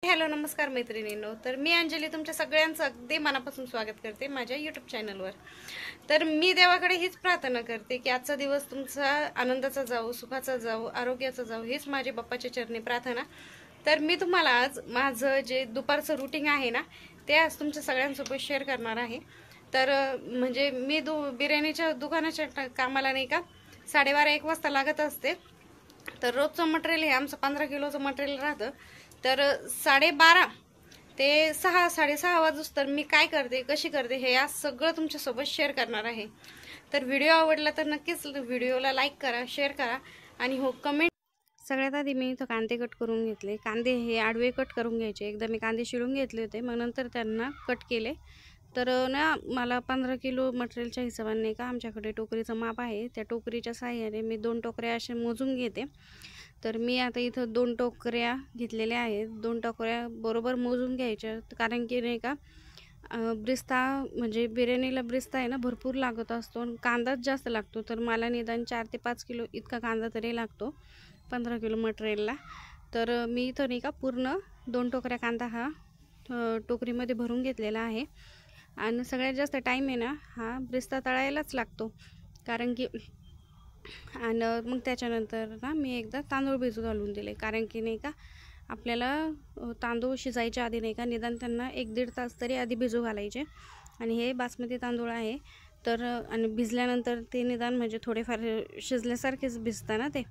Hello नमस्कार मैत्रिणींनो। तर मी अंजली तुमच्या सगळ्यांचं अगदी मनापासून स्वागत करते माझ्या यूट्यूब चॅनलवर। तर मी देवाकडे हीच प्रार्थना करते की आजचा दिवस तुमचा आनंदाचा जाऊ, सुखाचा जाऊ, आरोग्याचा जाऊ, हीच माझी बाप्पाच्या चरणी प्रार्थना। तर मी तुम्हाला आज माझं जे दुपारचं रुटीन आहे ना ते आज तुमच्या सगळ्यांसोबत शेअर करणार आहे। तर म्हणजे मी बिर्याणीच्या दुकानाच्या कामाला नाही का 12:30-1 वाजता लागत असते। तर रोजचं मटेरियल हे आमचं 15 किलोचं मटेरियल राहतं। तर 12:30 ते 6-6:30 वाजूस तर मी काय करते, कशी करते हे आज सगळं तुमच्यासोबत शेअर करणार आहे। तर व्हिडिओ आवडला तर नक्कीच व्हिडिओला लाईक करा, शेअर करा आणि हो कमेंट। सगळ्यात आधी मी इथं कांदे कट करून घेतले। कांदे हे आडवे कट करून घ्यायचे। एकदा मी कांदे शिळून घेतले होते, मग नंतर त्यांना कट केले। तर ना मला 15 किलो मटेरियलच्या हिशोबाने का आमच्याकडे टोकरीचं माप आहे, त्या टोकरीच्या साहाय्याने मी 2 टोकऱ्या असे मोजून घेते। तर मी आता इथं 2 टोकऱ्या घेतलेल्या आहेत। 2 टोकऱ्या बरोबर मोजून घ्यायच्या, कारण की नाही का ब्रिस्ता म्हणजे बिर्याणीला ब्रिस्ता आहे ना भरपूर लागत असतो, कांदाच जास्त लागतो। तर मला निदान 4 ते 5 किलो इतका कांदा तरी लागतो 15 किलो मटेरियलला। तर मी इथं नाही का पूर्ण 2 टोकऱ्या कांदा हा टोकरीमध्ये भरून घेतलेला आहे। आणि सगळ्यात जास्त टाईम आहे ना हा ब्रिस्ता तळायलाच लागतो, कारण की आणि मग त्याच्यानंतर ना मी एकदा तांदूळ भिजू घालून दिले, कारण की नाही का आपल्याला तांदूळ शिजायच्या आधी नाही का निदान त्यांना 1-1.5 तास तरी आधी भिजू घालायचे। आणि हे बासमती तांदूळ आहे। तर आणि भिजल्यानंतर ते निदान म्हणजे थोडेफार शिजल्यासारखेच भिजतात ना ते।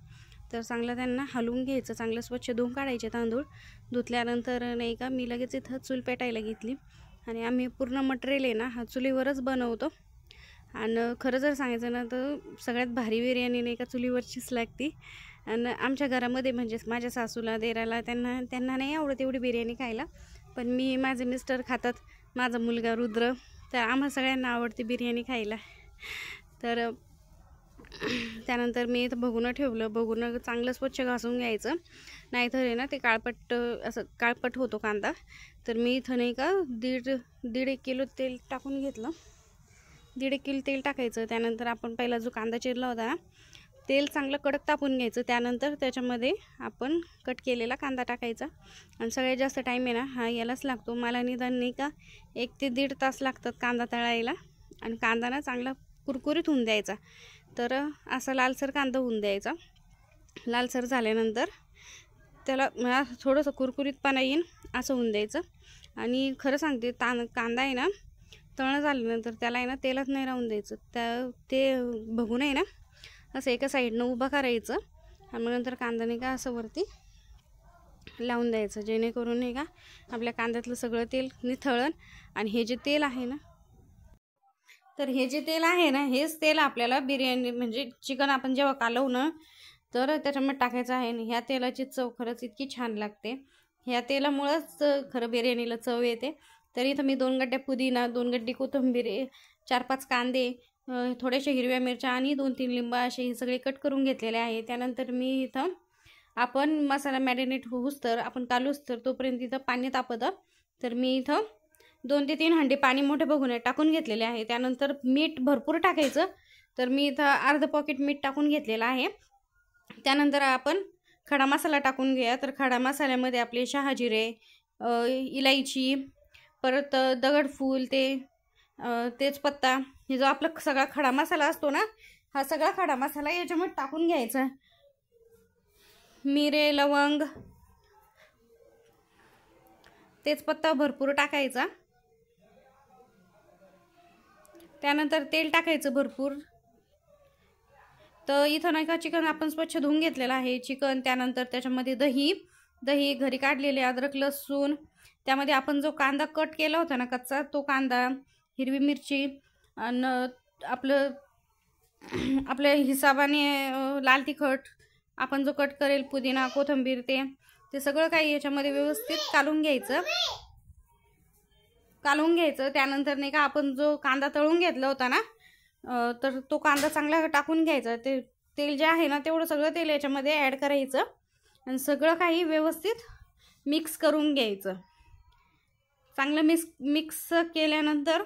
तर चांगलं त्यांना हलवून घ्यायचं, चांगलं स्वच्छ धुवून काढायचे तांदूळ। धुतल्यानंतर नाही का मी लगेच इथं चूल पेटायला घेतली आणि आम्ही पूर्ण मटेरियल आहे ना हा चुलीवरच बनवतो। आणि खरं जर सांगायचं ना तर सगळ्यात भारी बिर्याणी नाही का चुलीवरचीच लागते। आणि आमच्या घरामध्ये म्हणजे माझ्या सासूला, देराला त्यांना नाही आवडत एवढी बिर्याणी खायला, पण मी, माझे मिस्टर खातात, माझा मुलगा रुद्र, तर आम्हा सगळ्यांना आवडते बिर्याणी खायला। तर त्यानंतर मी इथं भगुनं ठेवलं। भगुनं चांगलं स्वच्छ घासून घ्यायचं, नाहीतर आहे ना ते काळपट असं काळपट होतो कांदा। तर मी इथं नाही का दीड एक किलो तेल टाकून घेतलं। 1.5 किलो तेल टाकायचं। त्यानंतर आपण पहिला जो कांदा चिरला होता ना तेल चांगलं कडक तापून घ्यायचं। त्यानंतर त्याच्यामध्ये आपण कट केलेला कांदा टाकायचा। आणि सगळ्यात जास्त टाईम आहे ना हा यालाच लागतो। मला निदान नाही का 1 ते 1.5 तास लागतात कांदा तळायला। आणि कांदा ना चांगला कुरकुरीत होऊन द्यायचा। तर असा लालसर कांदा होऊन द्यायचा। लालसर झाल्यानंतर त्याला थोडंसं कुरकुरीतपणा येईन असं होऊन द्यायचं। आणि खरं सांगते कांदा आहे ना तळण झाल्यानंतर त्याला आहे ना तेलात नाही राहून द्यायचं। ते बघून आहे ना असं एका साईडनं उभं करायचं आणि मग नंतर कांदा नाही का असं वरती लावून द्यायचं, जेणेकरून नाही का आपल्या कांद्यातलं सगळं तेल निथळण। आणि हे जे तेल आहे ना तर हे जे तेल आहे ना हेच तेल आपल्याला बिर्याणी म्हणजे चिकन आपण जेव्हा कालवू ना तर त्याच्यामध्ये टाकायचं आहे। आणि ह्या तेलाची चव खरंच इतकी छान लागते, ह्या तेलामुळंच खरं बिर्याणीला चव येते। तर इथं मी 2 गड्ड्या पुदिना, 2 गड्डी कोथिंबीर, 4-5 कांदे, थोड्याशा हिरव्या मिरच्या आणि 2-3 लिंबा असे हे सगळे कट करून घेतलेले आहे। त्यानंतर मी इथं आपण मसाला मॅरिनेट होऊस तर आपण कालूस तर तोपर्यंत इथं पाणी तापतं। तर मी इथं 2 ते 3 हंडे पाणी मोठे बघून टाकून घेतलेले आहे। त्यानंतर मीठ भरपूर टाकायचं। तर मी इथं अर्ध पॉकेट मीठ टाकून घेतलेलं आहे। त्यानंतर आपण खडा मसाला टाकून घ्या। तर खडा मसाल्यामध्ये आपले शहाजिरे, इलायची, परत दगडफूल, तेजपत्ता, हे जो आपला सगळा खडा मसाला असतो ना हा सगळा खडा मसाला याच्यामध्ये टाकून घ्यायचा। मिरे, लवंग, तेजपत्ता भरपूर टाकायचा। त्यानंतर तेल टाकायचं भरपूर। तर इथं नाही का चिकन आपण स्वच्छ धुवून घेतलेलं आहे चिकन। त्यानंतर त्याच्यामध्ये दही घरी काढलेले, अद्रक लसूण, त्यामध्ये आपण जो कांदा कट केला होता ना कच्चा तो कांदा, हिरवी मिरची आणि आपल्या हिसाबाने लाल तिखट, आपण जो कट करेल पुदिना, कोथिंबीर, ते सगळं काही याच्यामध्ये व्यवस्थित कालून घ्यायचं। त्यानंतर नाही का आपण जो कांदा तळून घेतला होता ना तर तो कांदा चांगला टाकून घ्यायचा। ते तेल जे आहे ना तेवढं सगळं तेल याच्यामध्ये ॲड करायचं आणि सगळं काही व्यवस्थित मिक्स करून घ्यायचं। चांगलं मिक्स केल्यानंतर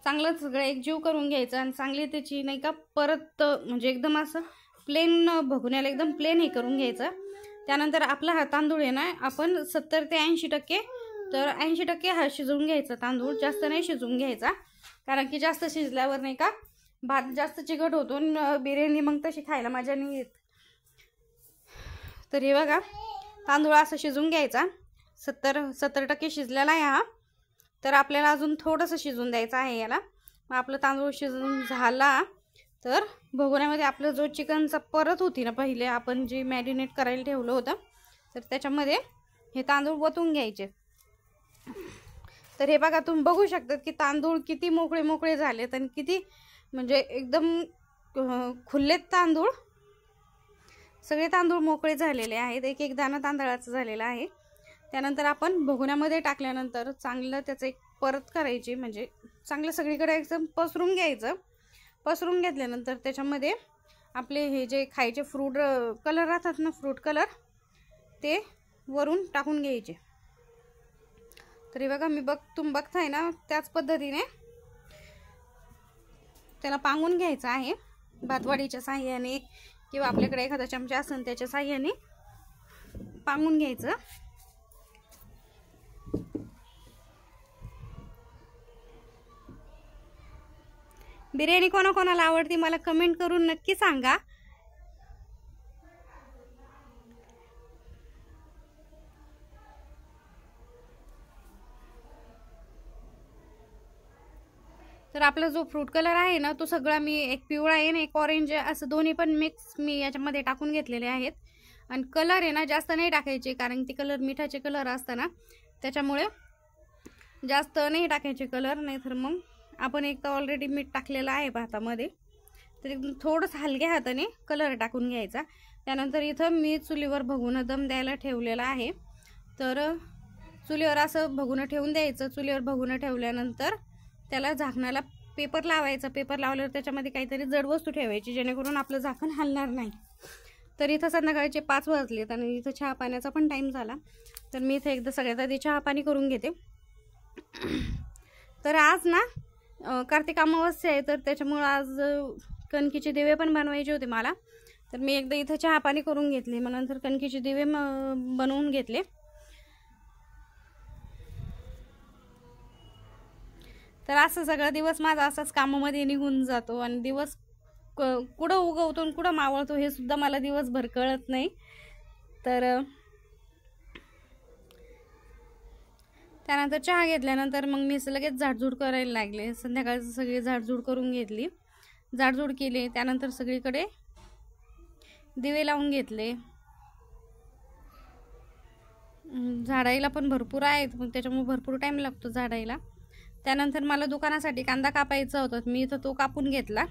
चांगलं सगळं एकजीव करून घ्यायचं आणि चांगली त्याची नाही का परत म्हणजे एकदम असं प्लेन भगुन्याला एकदम प्लेन हे करून घ्यायचं। त्यानंतर आपला हा तांदूळ आहे ना आपण 70 ते 80% तर 80% हा शिजवून घ्यायचा तांदूळ, जास्त नाही शिजवून घ्यायचा, कारण की जास्त शिजल्यावर नाही का भात जास्त चिकट होतो, बिर्याणी मग तशी खायला मजा नाही येत। तर हे बघा तांदूळ असं शिजवून घ्यायचा, 70% शिजलेला आहे हा। तर आपल्याला अजून थोडंसं शिजवून द्यायचं आहे याला। मग आपलं तांदूळ शिजून झाला तर भगोन्यामध्ये आपलं जो चिकनचा परत होती ना पहिले आपण जे मॅरिनेट करायला ठेवलं होतं तर त्याच्यामध्ये हे तांदूळ वतून घ्यायचे। तर हे बघा तुम्ही बघू शकता की तांदूळ किती मोकळे मोकळे झालेत आणि किती म्हणजे एकदम खुल्लेत तांदूळ, सगळे तांदूळ मोकळे झालेले आहेत, एक एक दाणा तांदळाचा झालेला आहे। त्यानंतर आपण भगोन्यामध्ये टाकल्यानंतर चांगलं त्याचं एक परत करायची, म्हणजे चांगलं सगळीकडे एकदम पसरून घ्यायचं। पसरून घेतल्यानंतर त्याच्यामध्ये आपले हे जे खायचे फ्रूट कलर राहतात ना, फ्रूट कलर ते वरून टाकून घ्यायचे। तरी बघा तुम्ही बघताय ना त्याच पद्धतीने त्याला पांगून घ्यायचं आहे भातवाडीच्या साहाय्याने, किंवा आपल्याकडे एखादा चमचा असेल त्याच्या साहाय्याने पांगून घ्यायचं। बिर्याणी कोणाकोणाला आवडती मला कमेंट करून नक्की सांगा। तर आपला जो फ्रूट कलर आहे ना तो सगळा मी एक पिवळा आहे ना एक ऑरेंज असं दोन्ही पण मिक्स मी याच्यामध्ये टाकून घेतलेले आहेत। आणि कलर आहे ना जास्त नाही टाकायचे, कारण ते कलर मिठाचे कलर असतात ना त्याच्यामुळे जास्त नाही टाकायचे कलर, नाही तर मग आपण एक तर ऑलरेडी मीठ टाकलेलं आहे भातामध्ये, तर एकदम थोडंसं हलक्या हाताने कलर टाकून घ्यायचा। त्यानंतर इथं मी चुलीवर भगुनं दम द्यायला ठेवलेला आहे। तर चुलीवर असं भगुनं ठेवून द्यायचं। चुलीवर भगुनं ठेवल्यानंतर त्याला झाकणाला पेपर लावायचा, पेपर लावल्यावर त्याच्यामध्ये काहीतरी जड वस्तू ठेवायची जेणेकरून आपलं झाकण हलणार नाही। तर इथं संध्याकाळचे 5 वाजलेत आणि इथं चहा पाण्याचा पण टाईम झाला, तर मी इथं एकदा सगळ्यात आधी चहा पाणी करून घेते। तर आज ना कार्तिक अमावस्या आहे, तर त्याच्यामुळे आज कणकीचे दिवे पण बनवायचे होते मला, तर मी एकदा इथं चहा पाणी करून घेतले, मग नंतर कणकीचे दिवे बनवून घेतले। तर असं सगळा दिवस माझा असाच कामामध्ये निघून जातो आणि दिवस कुठं उगवतो आणि कुठं मावळतो हे सुद्धा मला दिवसभर कळत नाही। तर त्यानंतर चहा घेतल्यानंतर मग मी लगेच झाडझूड करायला लागले। संध्याकाळची सगळी झाडझूड करून घेतली, झाडझूड केली, त्यानंतर सगळीकडे दिवे लावून घेतले। झाडायला पण भरपूर आहेत मग त्याच्यामुळे भरपूर टाईम लागतो झाडायला। त्यानंतर मला दुकानासाठी कांदा कापायचा होता, मी इथं तो कापून घेतला।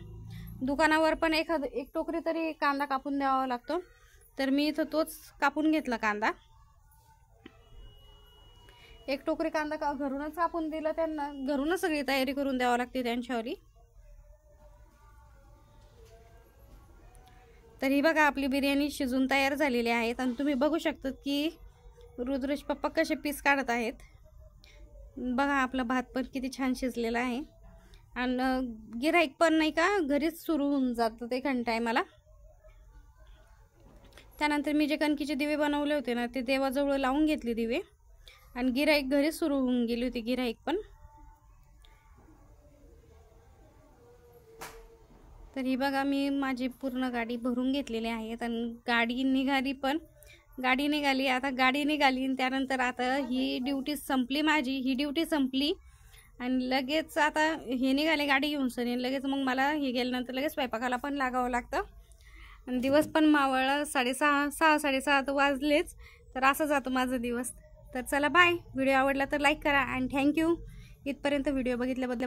दुकानावर पण एक टोकरी तरी कांदा कापून द्यावा लागतो, तर मी इथं तोच कापून घेतला कांदा। एक टोकरी कांदा घरूनच कापून दिला त्यांना, घरूनच सगळी तयारी करून द्यावी लागते त्यांच्यावरी। तर ही बघा आपली बिर्याणी शिजून तयार झालेली आहे आणि तुम्ही बघू शकता की रुद्रेश पप्पा कसे पीस काढत आहेत। बघा आपला भात पण किती छान शिजलेला आहे आणि गिऱ्हाईक पण नाही का घरीच सुरू होऊन जातं ते टायमाला। त्यानंतर मी जे कणकीचे दिवे बनवले होते ना ते देवाजवळ लावून घेतले दिवे आणि गिऱ्हाईक घरी सुरू होऊन गेली होती गिऱ्हाईक पण। तर ही बघा मी माझी पूर्ण गाडी भरून घेतलेली आहे आणि गाडी निघाली आता गाडी निघाली आणि त्यानंतर आता ही ड्युटी संपली माझी, ही ड्युटी संपली आणि लगेच आता हे निघाले गाडी घेऊन सनी, लगेच मग मला हे गेल्यानंतर लगेच स्वयंपाकाला पण लागावं लागतं आणि दिवस पण मावळला 6:30 वाजलेच। तर असं जातो माझा दिवस। तर चला बाय, व्हिडिओ आवडला तर लाईक करा आणि थँक्यू इथपर्यंत व्हिडिओ बघितल्याबद्दल।